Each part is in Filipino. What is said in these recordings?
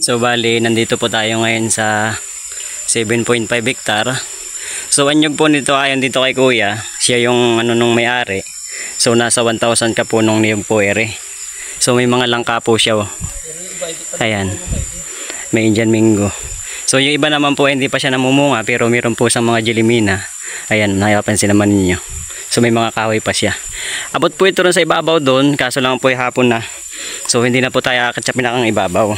So bali, nandito po tayo ngayon sa 7.5 hektar. So anyog po nito ayon dito kay kuya. Siya yung nung may-ari. So nasa 1,000 ka po nung niyog po ere. So may mga langka po siya. Ayan. May Indian Mingo. So yung iba naman po hindi pa siya namumunga, pero meron po sa mga Jelimina. Ayan, napapansin naman ninyo. So may mga kahoy pa siya. Abot po ito rin sa ibabaw doon, kaso lang po hapon na. So hindi na po tayo akit sa pinakang ibabaw.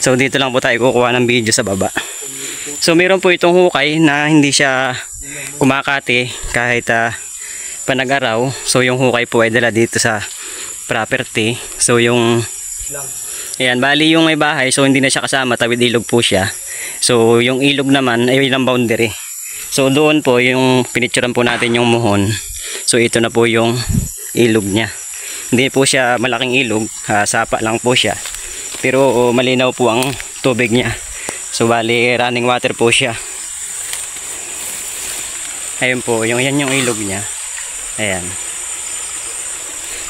So dito lang po tayo kukuha ng video sa baba. So meron po itong hukay na hindi siya kumakati kahit panag-araw. So yung hukay po ay dala dito sa property. So yung ayan, bali yung may bahay, so hindi na siya kasama, tawid ilog po siya. So yung ilog naman ay ilang boundary. So doon po yung pinicturean po natin yung muhon. So ito na po yung ilog niya. Hindi po siya malaking ilog, sapa lang po siya. Pero malinaw po ang tubig niya. So bali running water po siya. Ayun po, yan yung ilog niya. Ayan.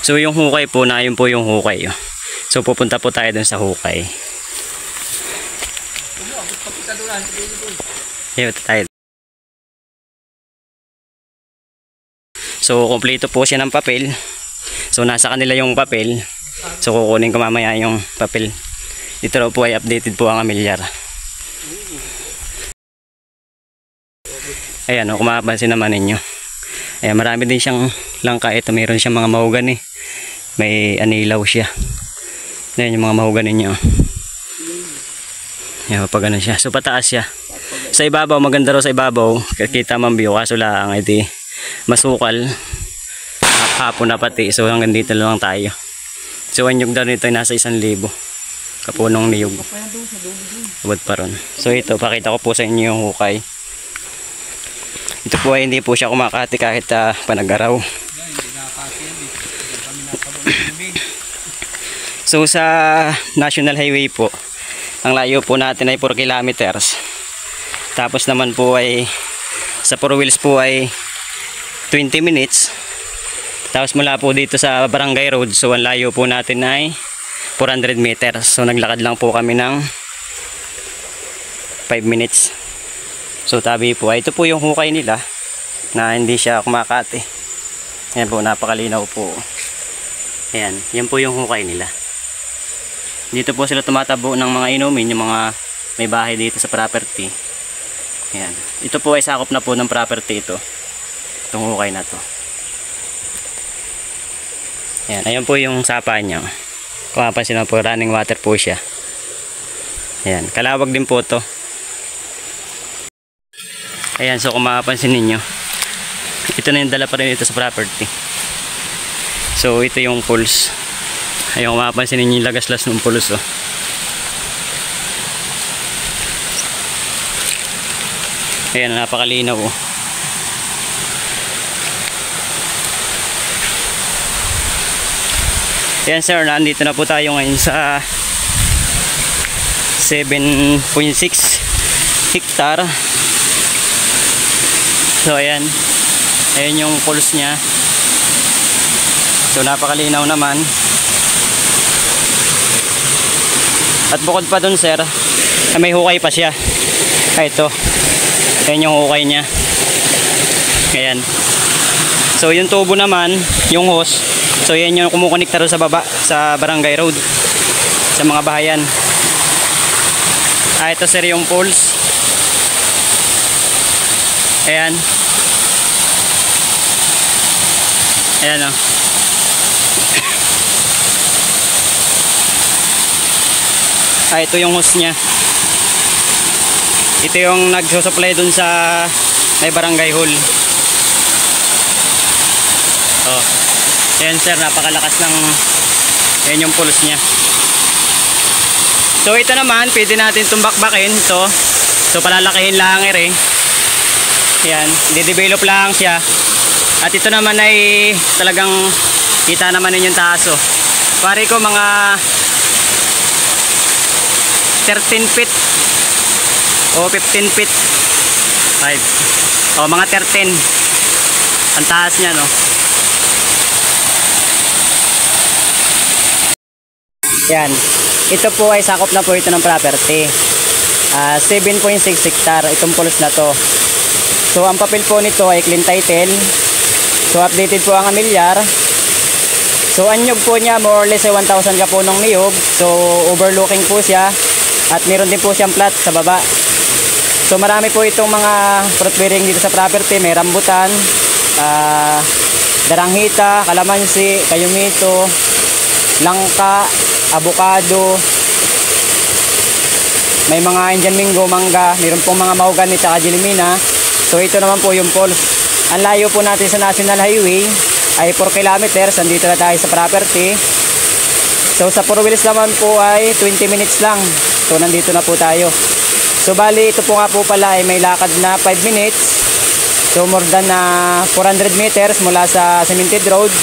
So yung hukay po, na yun po yung hukay. So pupunta po tayo dun sa hukay. Ayun tayo. So kompleto po siya ng papel. So nasa kanila yung papel. So kukunin ko mamaya yung papel. Dito raw po ay updated po ang amilyar. Ayan, kung mapapansin naman ninyo. Ayan, marami din siyang langka. Ito mayroon siyang mga mahogany. May anilaw siya. Ayan yung mga mahogany niya. Ayan, pag ganun siya. So pataas siya. Sa ibabaw, maganda raw sa ibabaw. Kita man view, kaso lang ito masukal. Hapon na pati. So hanggang dito lang tayo. So anyog daw nito ay nasa 1,000 kapunong niyog. Abot pa ron. So ito, pakita ko po sa inyo yung hukay. Ito po ay hindi po siya kumakati kahit panag-araw. So sa National Highway po, ang layo po natin ay 4 kilometers. Tapos naman po ay sa 4 wheels po ay 20 minutes. Tapos mula po dito sa Barangay Road, so ang layo po natin ay 400 meters. So naglakad lang po kami ng 5 minutes. So tabi po, ito po yung hukay nila na hindi siya kumakati. Ayan po, napakalinaw po. Ayan, yan po yung hukay nila. Dito po sila tumatabo ng mga inumin, yung mga may bahay dito sa property. Ayan, ito po ay sakop na po ng property ito. Itong hukay na to. Ayan, ayan po yung sapa niya. Kung mapansin na po, running water po siya. Ayan, kalawag din po to. Ayan, so kung mapapansin ninyo, ito na yung dala pa rin ito sa property. So ito yung pulse. Ayan, kung mapapansin ninyo yung lagaslas ng pulse. Ayan, napakalinaw. Ayan sir, nandito na po tayo ngayon sa 7.6 hektar. So ayan. Ayan yung pulse niya. So napakalinaw naman. At bukod pa dun sir, may hukay pa siya. Ito. Ayan yung hukay niya. Ayan. So yung tubo naman, yung hose. So yan yung kumukonekta rin sa baba, sa barangay road, sa mga bahayan. Ito sir yung pulse. Ayan. Ayan o. Ito yung hose nya. Ito yung nagsusupply dun sa may barangay hall. Oh. Ayan sir, napakalakas ng ayan yung pulse nya. So ito naman, pwede natin tumbakbakin ito. So palalakihin lang eh. Ayan, di-develop lang siya. At ito naman ay talagang kita naman yun yung taas oh. Pare ko mga 13 feet o 15 feet 5 o mga 13 ang taas niya no. Yan, ito po ay sakop na po ito ng property. 7.6 hectare itong pulse na to. So ang papel po nito ay clean title. So updated po ang amilyar. So ang nyug po niya more or less ay 1,000 ka po ng niyog. So overlooking po siya. At meron din po siyang plat sa baba. So marami po itong mga fruit bearing dito sa property. May rambutan, daranghita, kalamansi, kayumito, langka, avocado. May mga Indian mango, mangga. Meron pong mga mahogany at jilimina. So ito naman po yung pulse. Ang layo po natin sa National Highway ay 4 kilometers. Andito na tayo sa property. So sa 4 wheels naman po ay 20 minutes lang. So nandito na po tayo. So bali ito po nga po pala ay may lakad na 5 minutes. So more than 400 meters mula sa cemented road.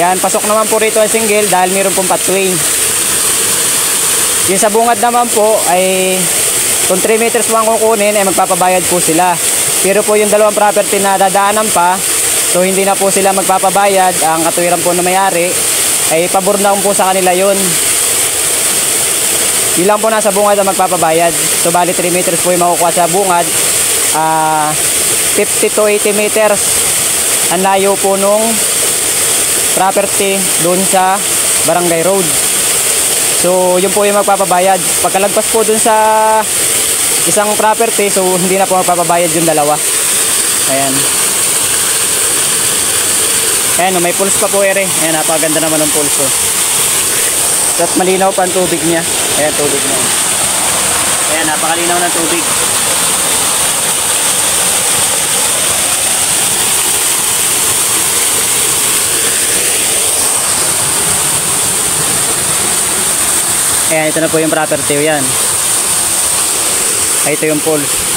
Yan, pasok naman po rito ang single dahil mayroon pong pathway. Yung sa bungad naman po ay kung 3 meters po ang kukunin ay magpapabayad po sila. Pero po yung dalawang property na dadaanan pa, so hindi na po sila magpapabayad. Ang katuwiran po na may-ari ay pabor na po sa kanila yun. Yun lang po nasa bungad ang magpapabayad. So bali 3 meters po yung makukuha sa bungad. 50 to 80 meters ang layo po nung property doon sa barangay road. So yun po yung magpapabayad. Pagkalagpas po doon sa isang property, so hindi na po magpapabayad yung dalawa. Ayan. Ayan, may pulse pa po ere. Ayan, napakaganda naman ng pulse. So, at malinaw pa ang tubig niya. Ayan, tubig niya. Ayan, napakalinaw ng tubig. Ayan, ito na po yung property. Ayan. Ito yung pulse.